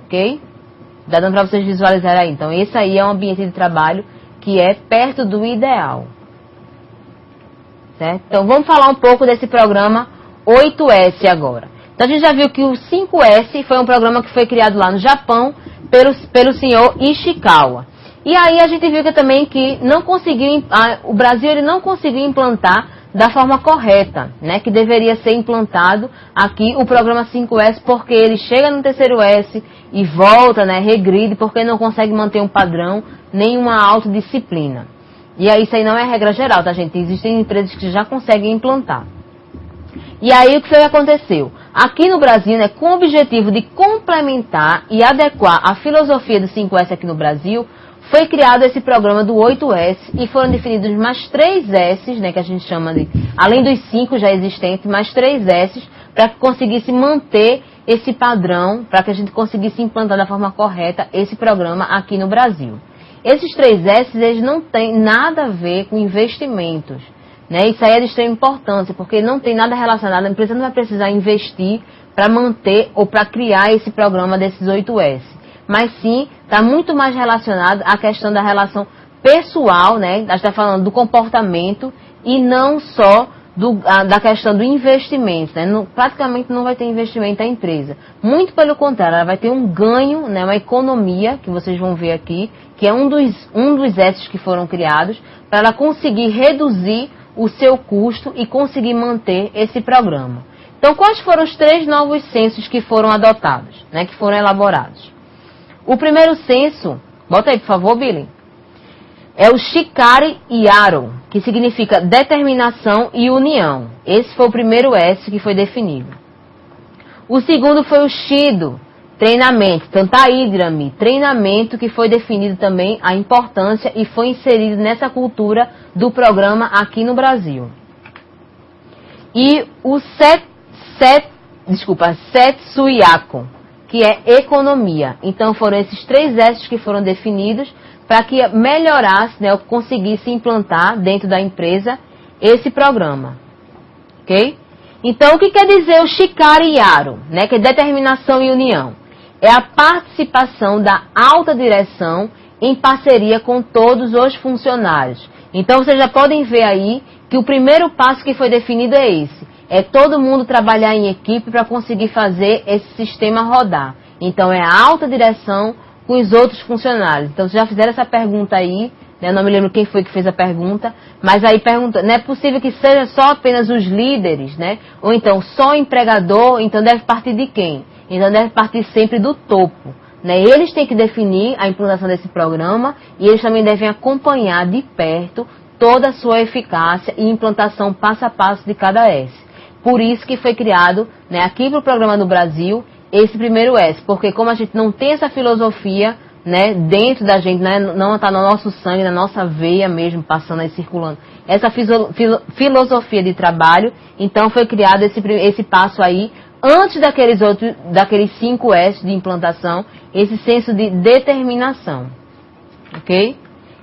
ok? Dá dando para vocês visualizarem aí. Então, esse aí é um ambiente de trabalho que é perto do ideal. Certo? Então, vamos falar um pouco desse programa 8S agora. Então, a gente já viu que o 5S foi um programa que foi criado lá no Japão pelo senhor Ishikawa. E aí a gente viu que também que não conseguiu, o Brasil ele não conseguiu implantar da forma correta, né, que deveria ser implantado aqui o programa 5S, porque ele chega no terceiro S e volta, né, regride, porque não consegue manter um padrão, nem uma autodisciplina. E aí isso aí não é regra geral, tá, gente? Existem empresas que já conseguem implantar. E aí o que foi que aconteceu? Aqui no Brasil, né, com o objetivo de complementar e adequar a filosofia do 5S aqui no Brasil, foi criado esse programa do 8S e foram definidos mais 3 S's, né, que a gente chama de, além dos 5 já existentes, mais 3 S's, para que conseguisse manter esse padrão, para que a gente conseguisse implantar da forma correta esse programa aqui no Brasil. Esses 3 S's, eles não têm nada a ver com investimentos, né? Isso aí é de extrema importância, porque não tem nada relacionado, a empresa não vai precisar investir para manter ou para criar esse programa desses 8S. Mas sim, está muito mais relacionado à questão da relação pessoal, né? A gente está falando do comportamento e não só da questão do investimento, né? Praticamente não vai ter investimento da empresa. Muito pelo contrário, ela vai ter um ganho, né? Uma economia, que vocês vão ver aqui, que é um dos S's que foram criados, para ela conseguir reduzir o seu custo e conseguir manter esse programa. Então, quais foram os 3 novos censos que foram adotados, né? Que foram elaborados? O primeiro censo, bota aí por favor, Billy, é o Shikari Yaro, que significa determinação e união. Esse foi o primeiro S que foi definido. O segundo foi o Shido, treinamento. Então tá aí, Drami, treinamento, que foi definido também a importância e foi inserido nessa cultura do programa aqui no Brasil. E o Setsuyako, que é economia. Então foram esses 3 S's que foram definidos para que melhorasse, né, ou conseguisse implantar dentro da empresa esse programa. Ok? Então o que quer dizer o Shikari Yaro, né, que é determinação e união? É a participação da alta direção em parceria com todos os funcionários. Então vocês já podem ver aí que o primeiro passo que foi definido é esse. É todo mundo trabalhar em equipe para conseguir fazer esse sistema rodar. Então, é a alta direção com os outros funcionários. Então, vocês já fizeram essa pergunta aí, né? Eu não me lembro quem foi que fez a pergunta, mas aí pergunta, não é possível que seja só apenas os líderes, né? Ou então, só o empregador, então deve partir de quem? Então, deve partir sempre do topo, né? Eles têm que definir a implantação desse programa e eles também devem acompanhar de perto toda a sua eficácia e implantação passo a passo de cada S. Por isso que foi criado, né, aqui para o programa no Brasil, esse primeiro S. Porque como a gente não tem essa filosofia, né, dentro da gente, né, não está no nosso sangue, na nossa veia mesmo, passando aí, circulando, essa filosofia de trabalho, então foi criado esse passo aí, antes daqueles 5 S de implantação, esse senso de determinação. Ok?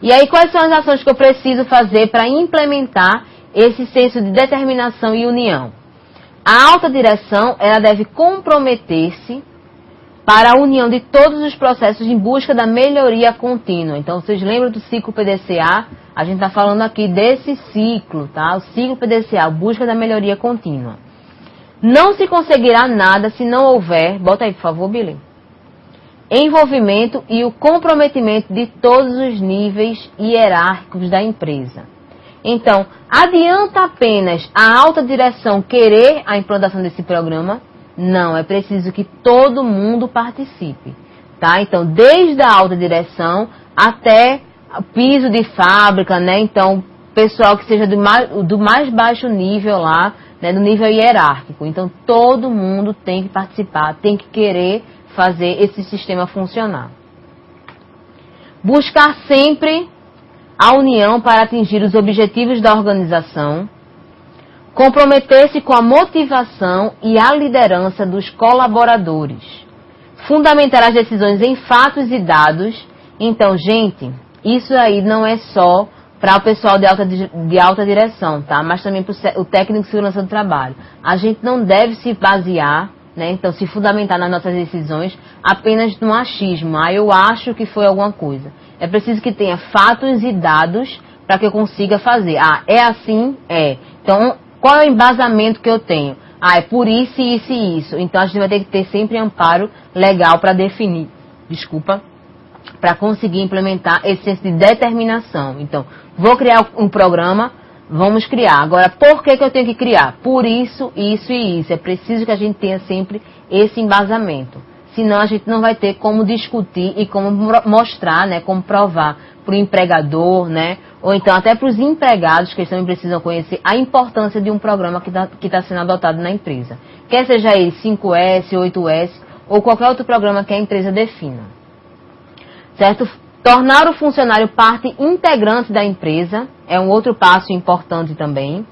E aí, quais são as ações que eu preciso fazer para implementar esse senso de determinação e união? A alta direção, ela deve comprometer-se para a união de todos os processos em busca da melhoria contínua. Então, vocês lembram do ciclo PDCA? A gente está falando aqui desse ciclo, tá? O ciclo PDCA, busca da melhoria contínua. Não se conseguirá nada se não houver, bota aí por favor, Billy, envolvimento e o comprometimento de todos os níveis hierárquicos da empresa. Então, adianta apenas a alta direção querer a implantação desse programa? Não, é preciso que todo mundo participe, tá? Então, desde a alta direção até o piso de fábrica, né? Então, pessoal que seja do mais baixo nível lá, né? Do nível hierárquico. Então, todo mundo tem que participar, tem que querer fazer esse sistema funcionar. Buscar sempre a união para atingir os objetivos da organização, comprometer-se com a motivação e a liderança dos colaboradores, fundamentar as decisões em fatos e dados. Então, gente, isso aí não é só para o pessoal de alta direção, tá? Mas também para o técnico de segurança do trabalho. A gente não deve se basear, né? Então, se fundamentar nas nossas decisões apenas no achismo. Eu acho que foi alguma coisa. É preciso que tenha fatos e dados para que eu consiga fazer. É assim? É. Então, qual é o embasamento que eu tenho? É por isso, isso e isso. Então, a gente vai ter que ter sempre amparo legal para definir. Para conseguir implementar esse senso de determinação. Então, vou criar um programa, vamos criar. Agora, por que eu tenho que criar? Por isso, isso e isso. É preciso que a gente tenha sempre esse embasamento. Senão, a gente não vai ter como discutir e como mostrar, né, como provar para o empregador, né, ou então até para os empregados, que eles também precisam conhecer a importância de um programa que tá sendo adotado na empresa. Quer seja ele 5S, 8S, ou qualquer outro programa que a empresa defina. Certo? Tornar o funcionário parte integrante da empresa é um outro passo importante também.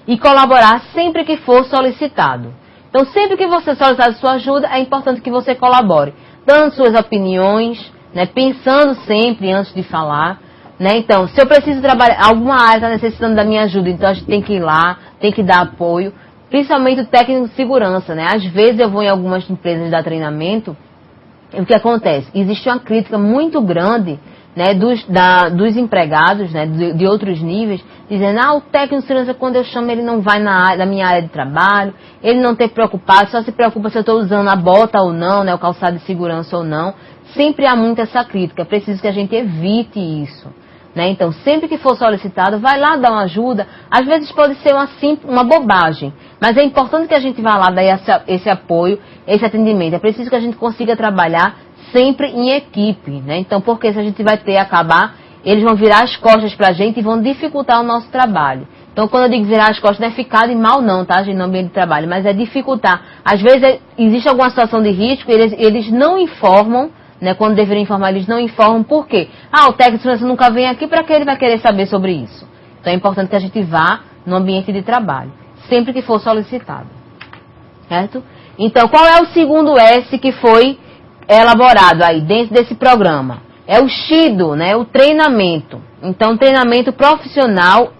E colaborar sempre que for solicitado. Então, sempre que você solicitar sua ajuda, é importante que você colabore, dando suas opiniões, né, pensando sempre antes de falar. Né? Então, se eu preciso trabalhar, alguma área está necessitando da minha ajuda, então a gente tem que ir lá, tem que dar apoio, principalmente o técnico de segurança. Né? Às vezes eu vou em algumas empresas dar treinamento, e o que acontece? Existe uma crítica muito grande, né, dos empregados, né, de outros níveis, dizendo, o técnico de segurança, quando eu chamo, ele não vai na minha área de trabalho, ele não está preocupado, só se preocupa se eu estou usando a bota ou não, né, o calçado de segurança ou não. Sempre há muito essa crítica, é preciso que a gente evite isso. Né? Então, sempre que for solicitado, vai lá dar uma ajuda. Às vezes pode ser uma bobagem, mas é importante que a gente vá lá dar esse apoio, esse atendimento. É preciso que a gente consiga trabalhar sempre em equipe. Né? Então, porque se a gente vai eles vão virar as costas para a gente e vão dificultar o nosso trabalho. Então, quando eu digo virar as costas, não é ficar de mal não, tá, gente, no ambiente de trabalho, mas é dificultar. Às vezes existe alguma situação de risco, eles não informam. Né, quando deveriam informar, eles não informam. Por quê? O técnico de segurança nunca vem aqui, para que ele vai querer saber sobre isso? Então é importante que a gente vá no ambiente de trabalho, sempre que for solicitado. Certo? Então, qual é o segundo S que foi elaborado aí dentro desse programa? É o SHIDO, né, o treinamento. Então, treinamento profissional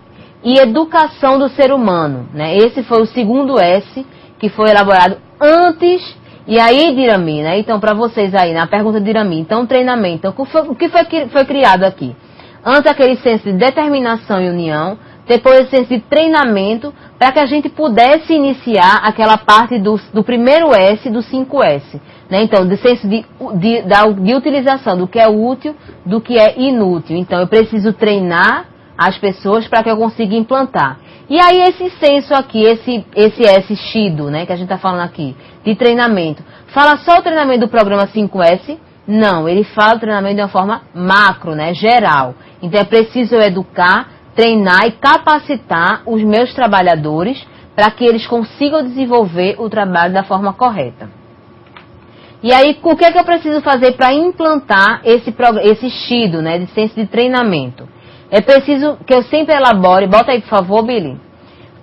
e educação do ser humano. Né? Esse foi o segundo S que foi elaborado antes. E aí, Dirami, né? Então, para vocês aí, na pergunta de Dirami, então, treinamento. Então, o que foi criado aqui? Antes, aquele senso de determinação e união, depois, o senso de treinamento, para que a gente pudesse iniciar aquela parte do primeiro S do 5S. Né? Então, do senso de utilização do que é útil, do que é inútil. Então, eu preciso treinar as pessoas para que eu consiga implantar. E aí esse senso aqui, esse S SHIDO, né, que a gente está falando aqui, de treinamento, fala só o treinamento do programa 5S? Não, ele fala o treinamento de uma forma macro, né, geral. Então é preciso eu educar, treinar e capacitar os meus trabalhadores para que eles consigam desenvolver o trabalho da forma correta. E aí, o que é que eu preciso fazer para implantar esse SHIDO, né, de senso de treinamento? É preciso que eu sempre elabore, bota aí por favor, Billy,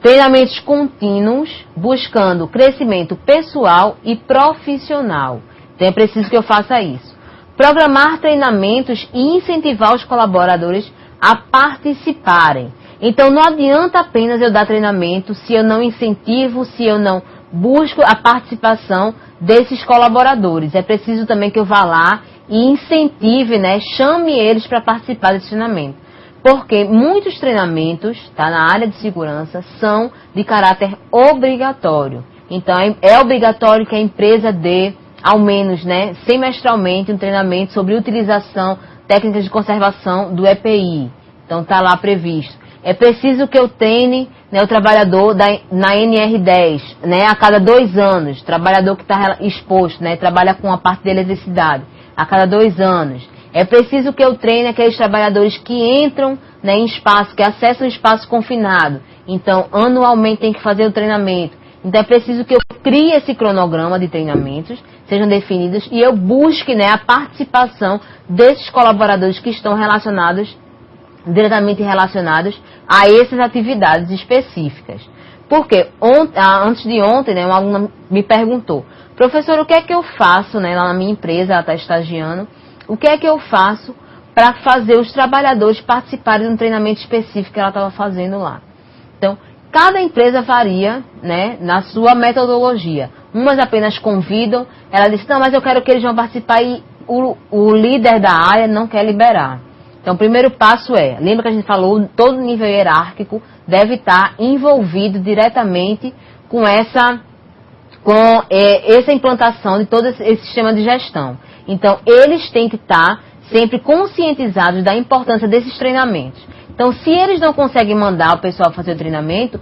treinamentos contínuos, buscando crescimento pessoal e profissional. Então é preciso que eu faça isso. Programar treinamentos e incentivar os colaboradores a participarem. Então não adianta apenas eu dar treinamento se eu não incentivo, se eu não busco a participação desses colaboradores. É preciso também que eu vá lá e incentive, né, chame eles para participar desse treinamento. Porque muitos treinamentos, tá, na área de segurança são de caráter obrigatório. Então, é obrigatório que a empresa dê, ao menos, né, semestralmente, um treinamento sobre utilização, técnicas de conservação do EPI. Então, está lá previsto. É preciso que eu treine, né, o trabalhador na NR10, né, a cada 2 anos. Trabalhador que está exposto, né, trabalha com a parte de eletricidade, a cada 2 anos. É preciso que eu treine aqueles trabalhadores que entram, né, em espaço, que acessam espaço confinado. Então, anualmente tem que fazer o treinamento. Então, é preciso que eu crie esse cronograma de treinamentos, sejam definidos, e eu busque, né, a participação desses colaboradores que estão diretamente relacionados a essas atividades específicas. Porque antes de ontem, né, uma aluna me perguntou, professor, o que é que eu faço, né, lá na minha empresa, ela está estagiando, o que é que eu faço para fazer os trabalhadores participarem de um treinamento específico que ela estava fazendo lá? Então, cada empresa varia, né, na sua metodologia. umas apenas convidam. Ela disse, não, mas eu quero que eles vão participar e o líder da área não quer liberar. Então, o primeiro passo lembra que a gente falou, todo nível hierárquico deve estar envolvido diretamente com essa implantação de todo esse sistema de gestão. Então, eles têm que estar sempre conscientizados da importância desses treinamentos. Então, se eles não conseguem mandar o pessoal fazer o treinamento,